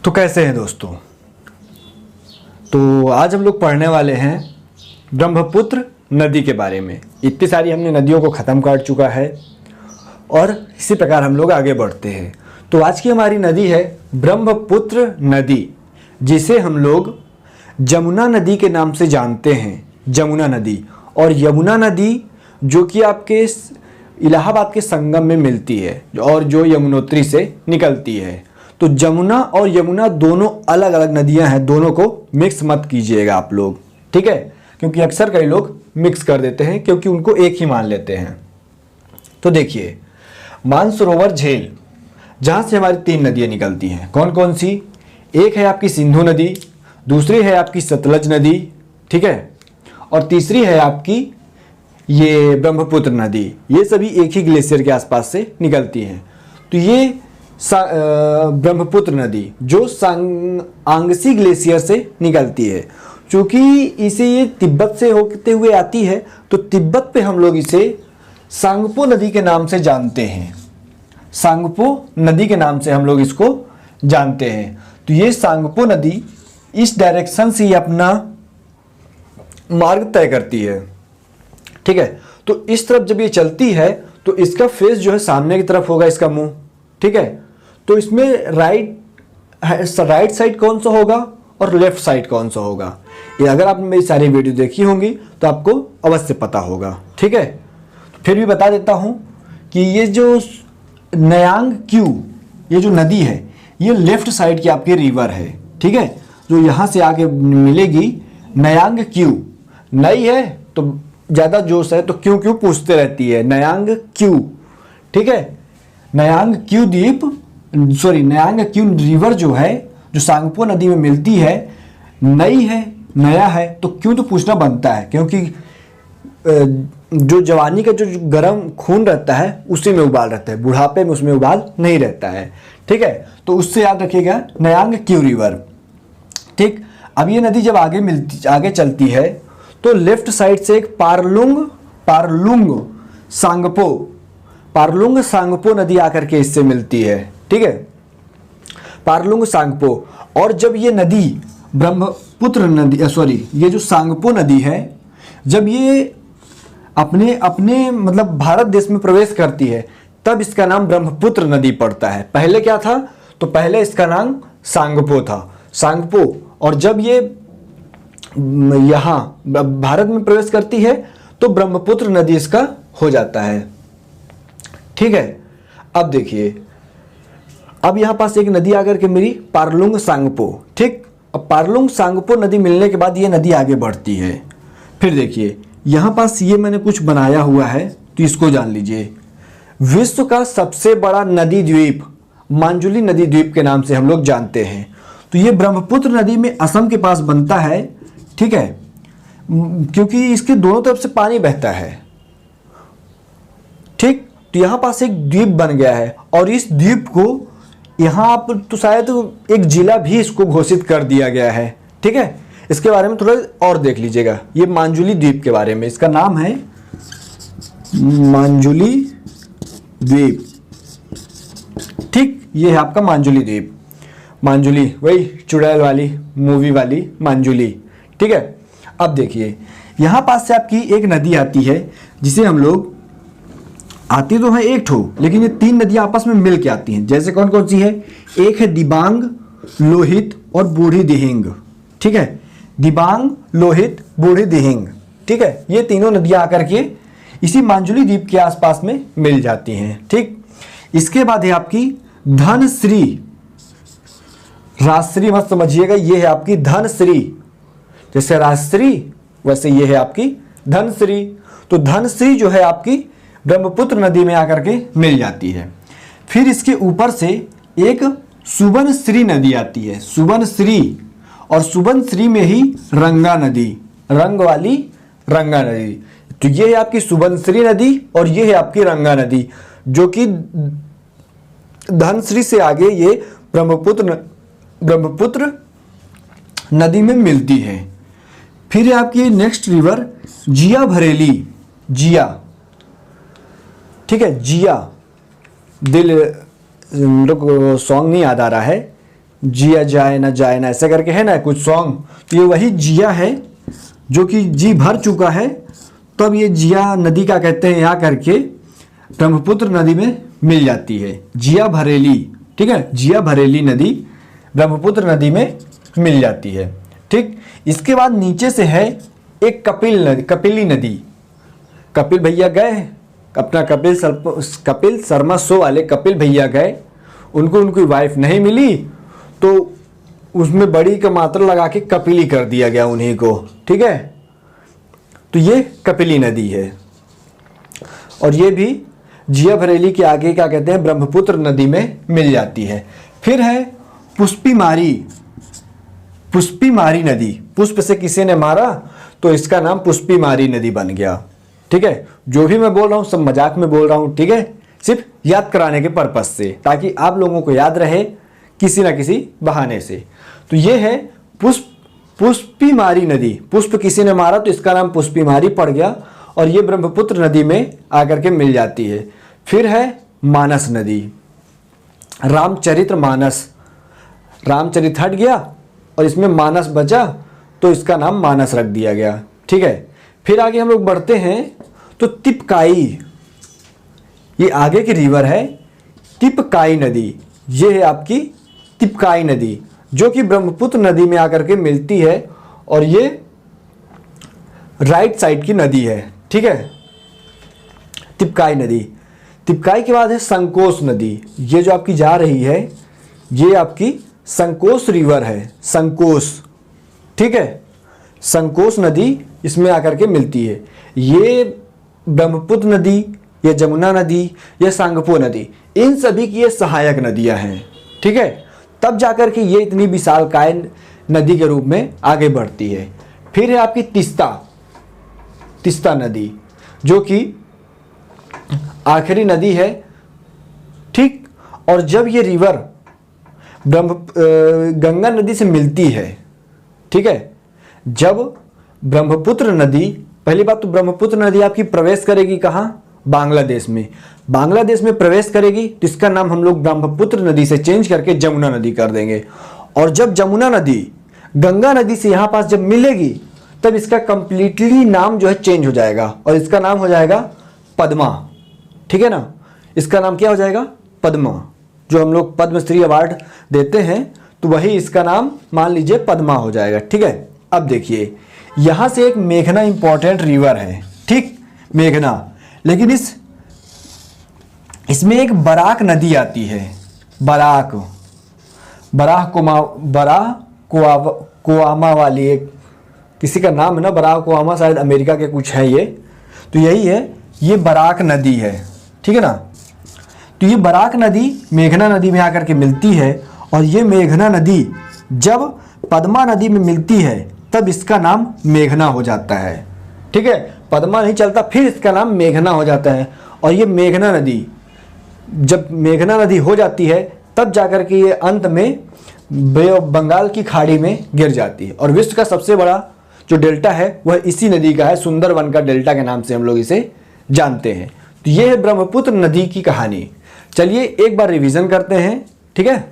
तो कैसे हैं दोस्तों। तो आज हम लोग पढ़ने वाले हैं ब्रह्मपुत्र नदी के बारे में। इतनी सारी हमने नदियों को ख़त्म कर चुका है और इसी प्रकार हम लोग आगे बढ़ते हैं। तो आज की हमारी नदी है ब्रह्मपुत्र नदी, जिसे हम लोग जमुना नदी के नाम से जानते हैं। जमुना नदी और यमुना नदी जो कि आपके इलाहाबाद के संगम में मिलती है और जो यमुनोत्री से निकलती है। तो जमुना और यमुना दोनों अलग अलग नदियां हैं, दोनों को मिक्स मत कीजिएगा आप लोग, ठीक है, क्योंकि अक्सर कई लोग मिक्स कर देते हैं क्योंकि उनको एक ही मान लेते हैं। तो देखिए, मानसरोवर झील जहां से हमारी 3 नदियां निकलती हैं, कौन कौन सी? एक है आपकी सिंधु नदी, दूसरी है आपकी सतलज नदी, ठीक है, और तीसरी है आपकी ये ब्रह्मपुत्र नदी। ये सभी एक ही ग्लेशियर के आसपास से निकलती हैं। तो ये ब्रह्मपुत्र नदी जो आंगसी ग्लेशियर से निकलती है, चूँकि इसे ये तिब्बत से होते हुए आती है, तो तिब्बत पे हम लोग इसे सांगपो नदी के नाम से जानते हैं। सांगपो नदी के नाम से हम लोग इसको जानते हैं। तो ये सांगपो नदी इस डायरेक्शन से ही अपना मार्ग तय करती है, ठीक है। तो इस तरफ जब ये चलती है तो इसका फेस जो है सामने की तरफ होगा, इसका मुंह, ठीक है। तो इसमें राइट साइड कौन सा होगा और लेफ्ट साइड कौन सा होगा, ये अगर आपने मेरी सारी वीडियो देखी होंगी तो आपको अवश्य पता होगा, ठीक है। तो फिर भी बता देता हूं कि ये जो नयांग क्यू, ये जो नदी है, ये लेफ्ट साइड की आपकी रिवर है, ठीक है, जो यहां से आगे मिलेगी नयांग क्यू। नई है तो ज़्यादा जोश है तो क्यों क्यों पूछते रहती है, नयांग क्यू, ठीक है। नयांग क्यू नयांग क्यू रिवर जो है, जो सांगपो नदी में मिलती है, नई है, नया है, तो क्यों तो पूछना बनता है, क्योंकि जो जवानी का जो गर्म खून रहता है उसी में उबाल रहता है, बुढ़ापे में उसमें उबाल नहीं रहता है, ठीक है। तो उससे याद रखिएगा नयांग क्यू रिवर, ठीक। अब ये नदी जब आगे चलती है तो लेफ्ट साइड से एक पारलुंग सांगपो नदी आकर के इससे मिलती है, ठीक है, पारलुंग सांगपो। और जब ये नदी ब्रह्मपुत्र नदी ये जो सांगपो नदी है, जब ये अपने मतलब भारत देश में प्रवेश करती है, तब इसका नाम ब्रह्मपुत्र नदी पड़ता है। पहले क्या था? तो पहले इसका नाम सांगपो था, सांगपो। और जब ये यहाँ भारत में प्रवेश करती है तो ब्रह्मपुत्र नदी इसका हो जाता है, ठीक है। अब देखिए, अब यहाँ पास एक नदी आकर के मेरी पारलुंग सांगपो, ठीक। अब पारलुंग सांगपो नदी मिलने के बाद ये नदी आगे बढ़ती है। फिर देखिए, यहाँ पास ये मैंने कुछ बनाया हुआ है, तो इसको जान लीजिए। विश्व का सबसे बड़ा नदी द्वीप मांजुली नदी द्वीप के नाम से हम लोग जानते हैं। तो ये ब्रह्मपुत्र नदी में असम के पास बनता है, ठीक है, क्योंकि इसके दोनों तरफ से पानी बहता है, ठीक। तो यहाँ पास एक द्वीप बन गया है और इस द्वीप को यहाँ आप तो शायद एक जिला भी इसको घोषित कर दिया गया है, ठीक है। इसके बारे में थोड़ा और देख लीजिएगा, ये मांजुली द्वीप के बारे में। इसका नाम है मांजुली द्वीप, ठीक। ये है आपका मांजुली द्वीप, मांजुली वही चुड़ैल वाली मूवी वाली मांजुली, ठीक है। अब देखिए, यहाँ पास से आपकी एक नदी आती है, जिसे हम लोग आती तो है एक ठो, लेकिन ये 3 नदियाँ आपस में मिल के आती हैं। जैसे कौन कौन सी है? एक है दिबांग, लोहित और बूढ़ी दिहिंग, ठीक है, दिबांग, लोहित, बूढ़ी दिहिंग, ठीक है। ये तीनों नदियाँ आकर के इसी मांजुली द्वीप के आसपास में मिल जाती हैं, ठीक। इसके बाद है आपकी धनश्री, राजश्री मत समझिएगा, ये है आपकी धनश्री, जैसे राजश्री वैसे ये है आपकी धनश्री। तो धनश्री जो है आपकी ब्रह्मपुत्र नदी में आकर के मिल जाती है। फिर इसके ऊपर से एक सुबनश्री नदी आती है, सुबनश्री, और सुबनश्री में ही रंगा नदी, रंग वाली रंगा नदी। तो ये है आपकी सुबनश्री नदी और ये है आपकी रंगा नदी, जो कि धनश्री से आगे ये ब्रह्मपुत्र नदी में मिलती है। फिर है आपकी नेक्स्ट रिवर जिया भरेली, जिया, ठीक है, जिया, दिल सॉन्ग नहीं याद आ रहा है, जिया जाए ना ऐसा करके है ना कुछ सॉन्ग, तो ये वही जिया है जो कि जी भर चुका है। तब ये जिया नदी का कहते हैं यहाँ करके ब्रह्मपुत्र नदी में मिल जाती है, जिया भरेली। ठीक है, जिया भरेली नदी ब्रह्मपुत्र नदी में मिल जाती है। ठीक, इसके बाद नीचे से है एक कपिली नदी। कपिल भैया गए अपना कपिल शर्मा शो वाले कपिल भैया गए, उनको उनकी वाइफ नहीं मिली तो उसमें बड़ी का मात्रा लगा के कपिली कर दिया गया उन्हीं को। ठीक है, तो ये कपिली नदी है और ये भी जिया भरेली के आगे क्या कहते हैं ब्रह्मपुत्र नदी में मिल जाती है। फिर है पुष्पिमारी नदी। पुष्प से किसी ने मारा तो इसका नाम पुष्पिमारी नदी बन गया। ठीक है, जो भी मैं बोल रहा हूँ सब मजाक में बोल रहा हूँ। ठीक है, सिर्फ याद कराने के पर्पस से, ताकि आप लोगों को याद रहे किसी ना किसी बहाने से। तो ये है पुष्पिमारी नदी। पुष्प किसी ने मारा तो इसका नाम पुष्पिमारी पड़ गया और ये ब्रह्मपुत्र नदी में आकर के मिल जाती है। फिर है मानस नदी, रामचरित हट गया और इसमें मानस बचा तो इसका नाम मानस रख दिया गया। ठीक है, फिर आगे हम लोग बढ़ते हैं तो तिपकाई, ये आगे की रिवर है तिपकाई नदी। ये है आपकी तिपकाई नदी जो कि ब्रह्मपुत्र नदी में आकर के मिलती है और ये राइट साइड की नदी है। ठीक है, तिपकाई नदी। तिपकाई के बाद है संकोश नदी। ये जो आपकी जा रही है ये आपकी संकोश रिवर है, संकोश। ठीक है, संकोश नदी इसमें आकर के मिलती है। ये ब्रह्मपुत्र नदी, ये जमुना नदी, ये सांगपो नदी, इन सभी की ये सहायक नदियां हैं। ठीक है, तब जाकर के ये इतनी विशालकाय नदी के रूप में आगे बढ़ती है। फिर है आपकी तिस्ता नदी जो कि आखिरी नदी है। ठीक, और जब ये रिवर गंगा नदी से मिलती है, ठीक है, जब ब्रह्मपुत्र नदी, पहली बात तो ब्रह्मपुत्र नदी आपकी प्रवेश करेगी कहाँ, बांग्लादेश में। बांग्लादेश में प्रवेश करेगी तो इसका नाम हम लोग ब्रह्मपुत्र नदी से चेंज करके जमुना नदी कर देंगे। और जब जमुना नदी गंगा नदी से यहाँ पास जब मिलेगी तब इसका कंप्लीटली नाम जो है चेंज हो जाएगा और इसका नाम हो जाएगा पद्मा। ठीक है ना, इसका नाम क्या हो जाएगा, पद्मा। जो हम लोग पद्मश्री अवार्ड देते हैं तो वही इसका नाम मान लीजिए पद्मा हो जाएगा। ठीक है, अब देखिए यहाँ से एक मेघना इंपॉर्टेंट रिवर है। ठीक, मेघना, लेकिन इसमें एक बराक नदी आती है, कोआमा वाली, एक किसी का नाम है ना बराक कोआमा, शायद अमेरिका के कुछ है ये, तो यही है, ये बराक नदी है। ठीक है ना, तो ये बराक नदी मेघना नदी में आकर के मिलती है और ये मेघना नदी जब पद्मा नदी में मिलती है तब इसका नाम मेघना हो जाता है। ठीक है, पद्मा नहीं चलता फिर इसका नाम मेघना हो जाता है। और ये मेघना नदी जब मेघना नदी हो जाती है तब जाकर के ये अंत में बंगाल की खाड़ी में गिर जाती है। और विश्व का सबसे बड़ा जो डेल्टा है वह इसी नदी का है, सुंदरवन का डेल्टा के नाम से हम लोग इसे जानते हैं। तो ये है ब्रह्मपुत्र नदी की कहानी। चलिए एक बार रिवीजन करते हैं। ठीक है,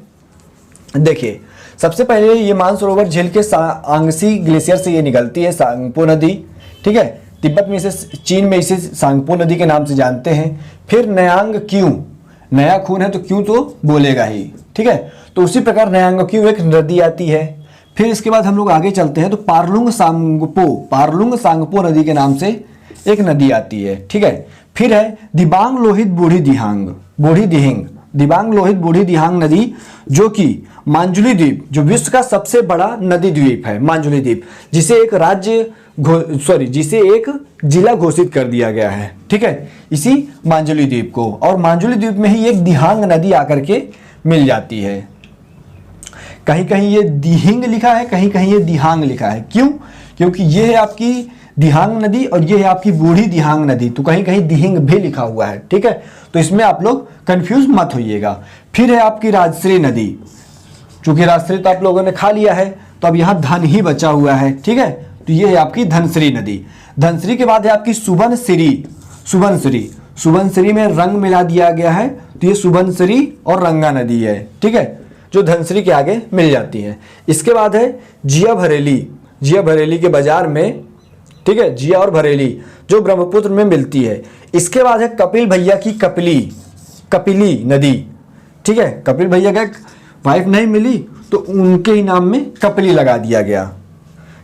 देखिए सबसे पहले ये मानसरोवर झील के आंगसी ग्लेशियर से ये निकलती है, सांगपो नदी। ठीक है, तिब्बत में इसे, चीन में इसे सांगपो नदी के नाम से जानते हैं। फिर नयांग क्यू, नया खून है तो क्यों तो बोलेगा ही। ठीक है, तो उसी प्रकार नयांग क्यू एक नदी आती है। फिर इसके बाद हम लोग आगे चलते हैं तो पारलुंग सांगपो नदी के नाम से एक नदी आती है। ठीक है, फिर है दिबांग लोहित बूढ़ी दिहांग नदी जो कि मांजुली द्वीप, जो विश्व का सबसे बड़ा नदी द्वीप है, मांजुली द्वीप, जिसे एक जिला घोषित कर दिया गया है। ठीक है, इसी मांजुली द्वीप को, और मांजुली द्वीप में ही एक दिहांग नदी आकर के मिल जाती है। कहीं कहीं ये दिहिंग लिखा है, कहीं कहीं ये दिहांग लिखा है। क्यों? क्योंकि ये है आपकी दिहांग नदी और ये है आपकी बूढ़ी दिहांग नदी, तो कहीं कहीं दिहिंग भी लिखा हुआ है। ठीक है, तो इसमें आप लोग कंफ्यूज मत होइएगा। फिर है आपकी राजश्री नदी, चूंकि राजश्री तो आप लोगों ने खा लिया है तो अब यहाँ धन ही बचा हुआ है। ठीक है, तो ये है आपकी धनश्री नदी। धनश्री के बाद है आपकी सुबनसिरी में रंग मिला दिया गया है तो ये सुबनसिरी और रंगा नदी है। ठीक है, जो धनसिरी के आगे मिल जाती हैं। इसके बाद है जिया भरेली, जिया भरेली के बाजार में, ठीक है, जिया और भरेली जो ब्रह्मपुत्र में मिलती है। इसके बाद है कपिल भैया की कपिली, कपिली नदी, ठीक है, कपिल भैया का एक वाइफ नहीं मिली तो उनके ही नाम में कपिली लगा दिया गया,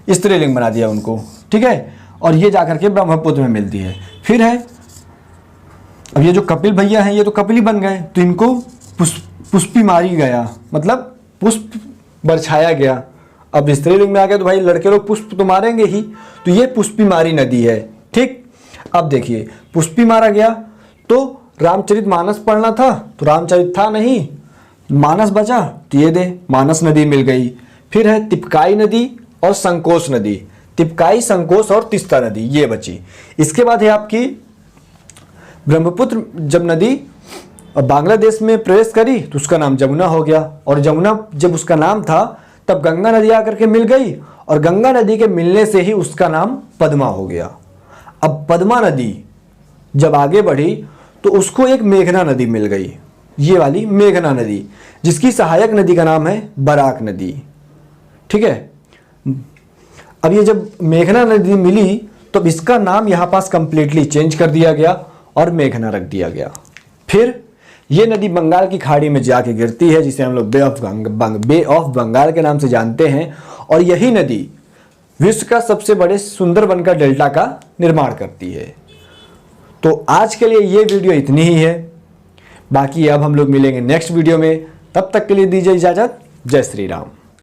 स्त्रीलिंग बना दिया उनको, ठीक है, और ये जाकर के ब्रह्मपुत्र में मिलती है। फिर है, अब ये जो कपिल भैया हैं ये तो कपिली बन गए, तो इनको पुष्पी मारी गया, मतलब पुष्प बरछाया गया। अब स्त्रीलिंग में आ गया तो भाई लड़के लोग पुष्प तो मारेंगे ही, तो ये पुष्पी मारी नदी है, ठीक। अब देखिए पुष्पी मारा गया तो रामचरित मानस पढ़ना था, तो रामचरित था नहीं, मानस बचा तो ये दे मानस नदी मिल गई। फिर है तिपकाई नदी और संकोच नदी, तिपकाई, संकोच और तीस्ता नदी ये बची। इसके बाद है आपकी ब्रह्मपुत्र जब नदी बांग्लादेश में प्रवेश करी तो उसका नाम जमुना हो गया, और जमुना जब उसका नाम था तब गंगा नदी आकर के मिल गई, और गंगा नदी के मिलने से ही उसका नाम पद्मा हो गया। अब पद्मा नदी जब आगे बढ़ी तो उसको एक मेघना नदी मिल गई, ये वाली मेघना नदी, जिसकी सहायक नदी का नाम है बराक नदी, ठीक है। अब ये जब मेघना नदी मिली तो इसका नाम यहाँ पास कंप्लीटली चेंज कर दिया गया और मेघना रख दिया गया। फिर ये नदी बंगाल की खाड़ी में जाके गिरती है, जिसे हम लोग बे ऑफ बंगाल के नाम से जानते हैं, और यही नदी विश्व का सबसे बड़े सुंदरबन का डेल्टा का निर्माण करती है। तो आज के लिए ये वीडियो इतनी ही है, बाकी अब हम लोग मिलेंगे नेक्स्ट वीडियो में, तब तक के लिए दीजिए इजाज़त। जय श्री राम।